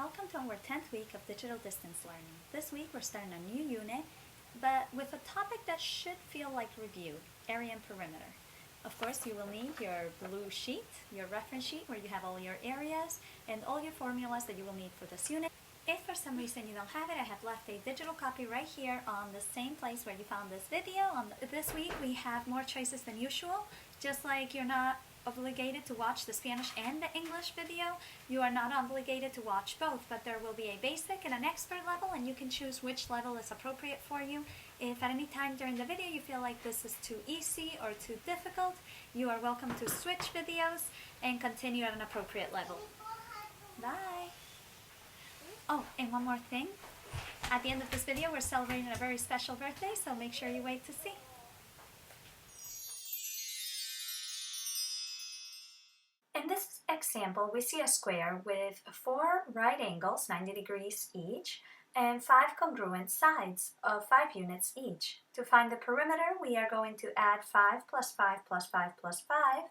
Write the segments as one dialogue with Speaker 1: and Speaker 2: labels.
Speaker 1: welcome to our 10th week of digital distance learning. This week we're starting a new unit, but with a topic that should feel like review, area and perimeter. Of course, you will need your blue sheet, your reference sheet where you have all your areas and all your formulas that you will need for this unit. If for some reason you don't have it, I have left a digital copy right here on the same place where you found this video. This week we have more choices than usual. Just like you're not obligated to watch the Spanish and the English video, you are not obligated to watch both, but there will be a basic and an expert level, and you can choose which level is appropriate for you. If at any time during the video you feel like this is too easy or too difficult, you are welcome to switch videos and continue at an appropriate level. Bye! Oh, and one more thing. At the end of this video, we're celebrating a very special birthday, so make sure you wait to see. In this example, we see a square with 4 right angles, 90 degrees each, and 5 congruent sides of 5 units each. To find the perimeter, we are going to add 5 plus 5 plus 5 plus 5,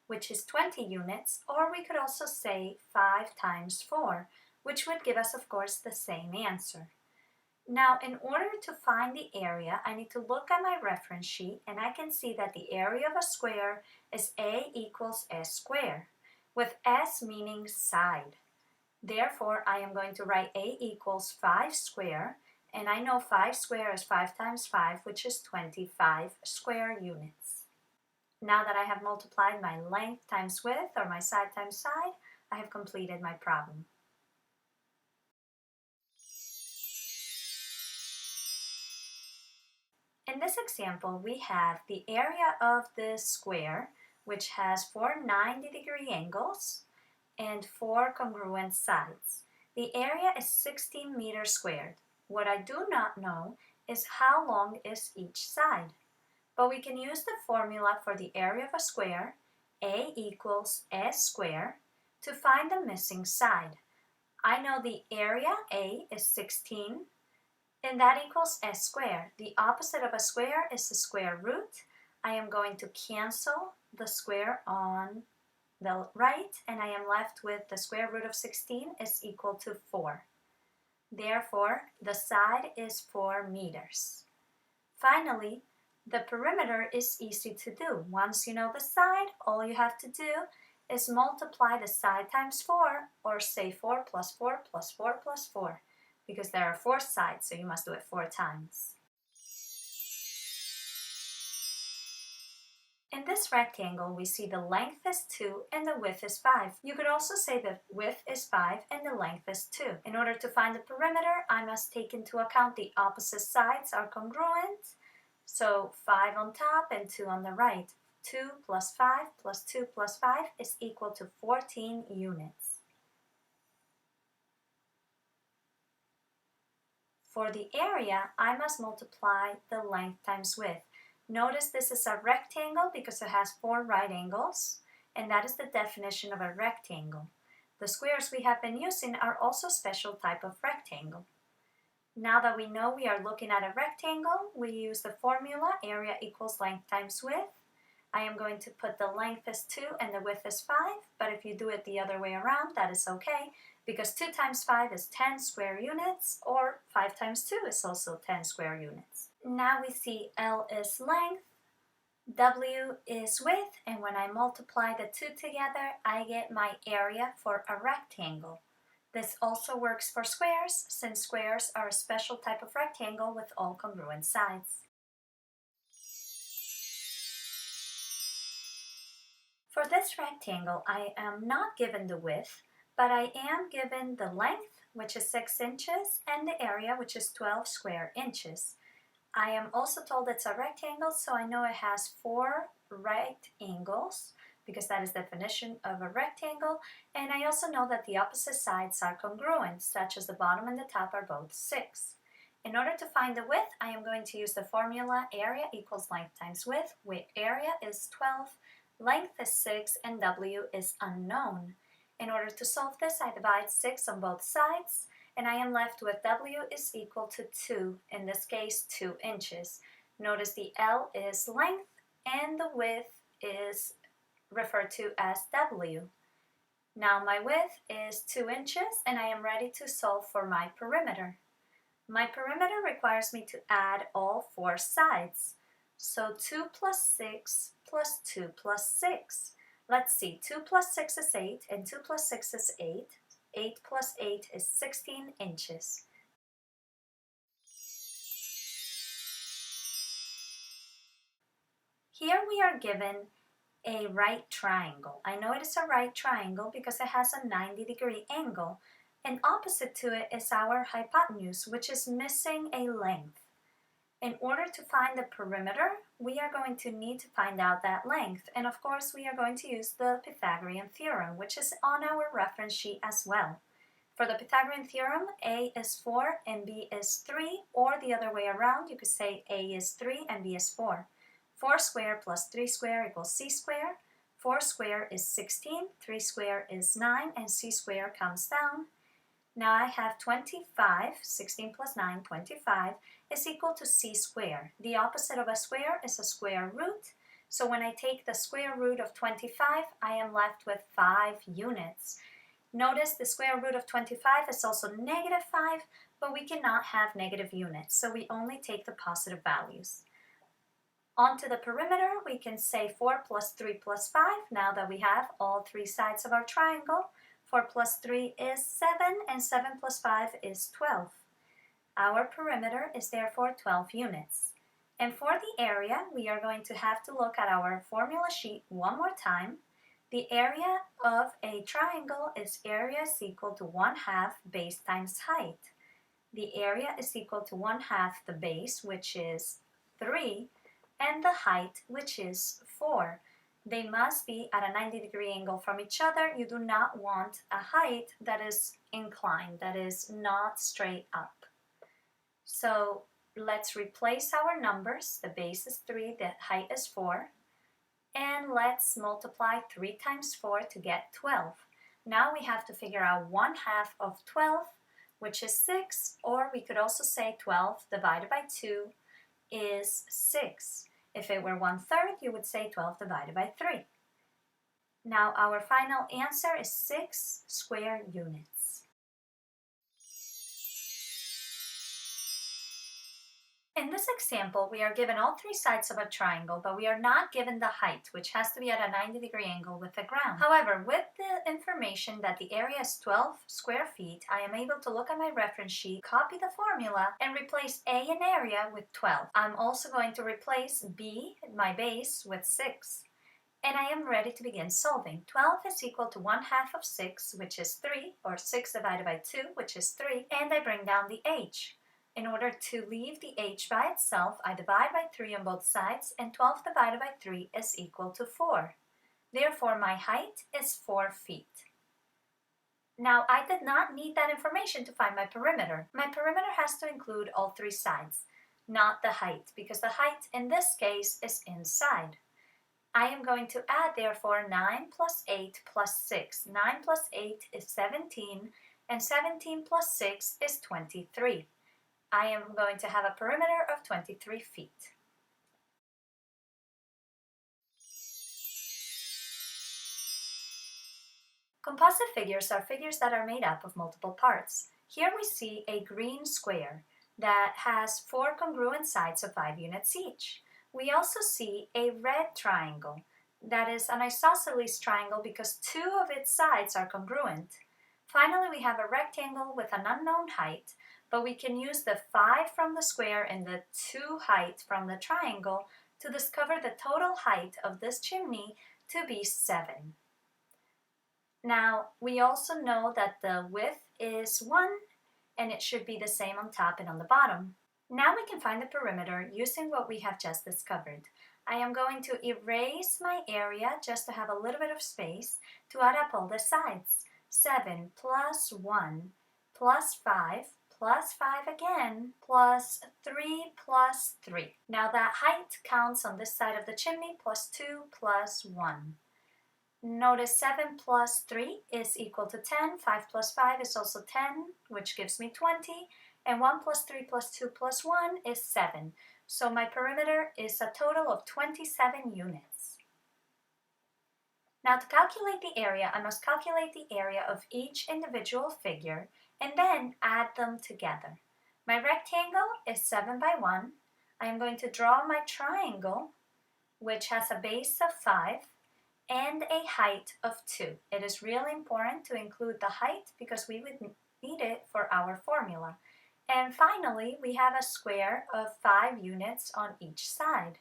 Speaker 1: which is 20 units, or we could also say 5 times 4, which would give us, of course, the same answer. Now, in order to find the area, I need to look at my reference sheet, and I can see that the area of a square is A equals S squared, with S meaning side. Therefore, I am going to write A equals 5 square, and I know 5 square is 5 times 5, which is 25 square units. Now that I have multiplied my length times width, or my side times side, I have completed my problem. In this example, we have the area of this square, which has 4 90-degree angles and 4 congruent sides. The area is 16 meters squared. What I do not know is how long is each side. But we can use the formula for the area of a square, A equals S squared, to find the missing side. I know the area, A, is 16, and that equals S squared. The opposite of a square is the square root. I am going to cancel the square on the right, and I am left with the square root of 16 is equal to 4. Therefore, the side is 4 meters. Finally, the perimeter is easy to do. Once you know the side, all you have to do is multiply the side times 4, or say 4 plus 4 plus 4 plus 4, because there are 4 sides, so you must do it 4 times. In this rectangle, we see the length is 2 and the width is 5. You could also say the width is 5 and the length is 2. In order to find the perimeter, I must take into account the opposite sides are congruent. So 5 on top and 2 on the right. 2 plus 5 plus 2 plus 5 is equal to 14 units. For the area, I must multiply the length times width. Notice this is a rectangle because it has 4 right angles, and that is the definition of a rectangle. The squares we have been using are also a special type of rectangle. Now that we know we are looking at a rectangle, we use the formula area equals length times width. I am going to put the length as 2 and the width as 5, but if you do it the other way around, that is okay, because 2 times 5 is 10 square units, or 5 times 2 is also 10 square units. Now we see L is length, W is width, and when I multiply the 2 together, I get my area for a rectangle. This also works for squares, since squares are a special type of rectangle with all congruent sides. For this rectangle, I am not given the width, but I am given the length, which is 6 inches, and the area, which is 12 square inches. I am also told it's a rectangle, so I know it has 4 right angles, because that is the definition of a rectangle, and I also know that the opposite sides are congruent, such as the bottom and the top are both 6. In order to find the width, I am going to use the formula area equals length times width, where area is 12, length is 6, and W is unknown. In order to solve this, I divide 6 on both sides, and I am left with W is equal to 2, in this case 2 inches. Notice the L is length and the width is referred to as W. Now my width is 2 inches and I am ready to solve for my perimeter. My perimeter requires me to add all 4 sides. So 2 plus 6 plus 2 plus 6. Let's see, 2 plus 6 is 8 and 2 plus 6 is 8. 8 plus 8 is 16 inches. Here we are given a right triangle. I know it is a right triangle because it has a 90-degree angle, and opposite to it is our hypotenuse, which is missing a length. In order to find the perimeter, we are going to need to find out that length, and of course we are going to use the Pythagorean theorem, which is on our reference sheet as well. For the Pythagorean theorem, A is 4 and B is 3, or the other way around, you could say A is 3 and B is 4. 4 squared plus 3 squared equals c squared. 4 squared is 16, 3 squared is 9, and c squared comes down. Now I have 25, 16 plus 9, 25, is equal to c squared. The opposite of a square is a square root. So when I take the square root of 25, I am left with 5 units. Notice the square root of 25 is also negative 5, but we cannot have negative units, so we only take the positive values. Onto the perimeter, we can say 4 plus 3 plus 5, now that we have all 3 sides of our triangle. 4 plus 3 is 7, and 7 plus 5 is 12. Our perimeter is therefore 12 units. And for the area, we are going to have to look at our formula sheet one more time. The area of a triangle is area is equal to 1/2 base times height. The area is equal to 1/2 the base, which is 3, and the height, which is 4. They must be at a 90-degree angle from each other. You do not want a height that is inclined, that is not straight up. So let's replace our numbers. The base is 3, the height is 4. And let's multiply 3 times 4 to get 12. Now we have to figure out 1/2 of 12, which is 6, or we could also say 12 divided by 2 is 6. If it were 1/3, you would say 12 divided by 3. Now our final answer is 6 square units. In this example, we are given all 3 sides of a triangle, but we are not given the height, which has to be at a 90-degree angle with the ground. However, with the information that the area is 12 square feet, I am able to look at my reference sheet, copy the formula, and replace A in area with 12. I'm also going to replace B, my base, with 6. And I am ready to begin solving. 12 is equal to 1/2 of 6, which is 3, or 6 divided by 2, which is 3, and I bring down the h. In order to leave the h by itself, I divide by 3 on both sides, and 12 divided by 3 is equal to 4. Therefore, my height is 4 feet. Now, I did not need that information to find my perimeter. My perimeter has to include all 3 sides, not the height, because the height in this case is inside. I am going to add, therefore, 9 plus 8 plus 6. 9 plus 8 is 17, and 17 plus 6 is 23. I am going to have a perimeter of 23 feet. Composite figures are figures that are made up of multiple parts. Here we see a green square that has 4 congruent sides of 5 units each. We also see a red triangle that is an isosceles triangle because 2 of its sides are congruent. Finally, we have a rectangle with an unknown height, but we can use the 5 from the square and the 2 height from the triangle to discover the total height of this chimney to be 7. Now, we also know that the width is 1, and it should be the same on top and on the bottom. Now we can find the perimeter using what we have just discovered. I am going to erase my area just to have a little bit of space to add up all the sides. 7 plus 1 plus 5 plus 5 again plus 3 plus 3. Now that height counts on this side of the chimney plus 2 plus 1. Notice 7 plus 3 is equal to 10, 5 plus 5 is also 10, which gives me 20, and 1 plus 3 plus 2 plus 1 is 7. So my perimeter is a total of 27 units. Now to calculate the area, I must calculate the area of each individual figure and then add them together. My rectangle is 7 by 1. I am going to draw my triangle, which has a base of 5 and a height of 2. It is really important to include the height because we would need it for our formula. And finally, we have a square of 5 units on each side.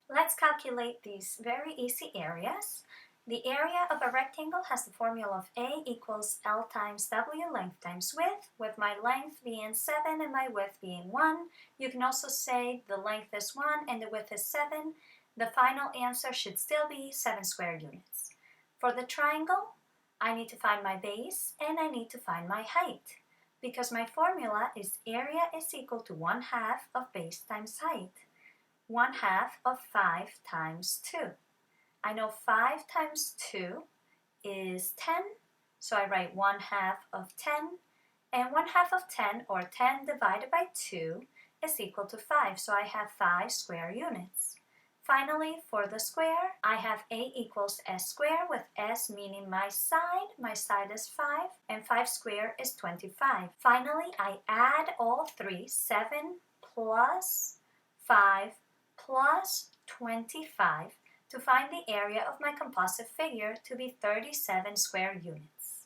Speaker 1: Let's calculate these very easy areas. The area of a rectangle has the formula of A equals L times W, length times width, with my length being 7 and my width being 1. You can also say the length is 1 and the width is 7. The final answer should still be 7 square units. For the triangle, I need to find my base and I need to find my height, because my formula is area is equal to 1/2 of base times height. 1/2 of 5 times 2. I know 5 times 2 is 10, so I write 1/2 of 10, and 1/2 of 10, or 10 divided by 2, is equal to 5, so I have 5 square units. Finally, for the square, I have A equals S squared, with S meaning my side is 5, and 5 squared is 25. Finally, I add all three, 7 plus 5 plus 25, to find the area of my composite figure to be 37 square units.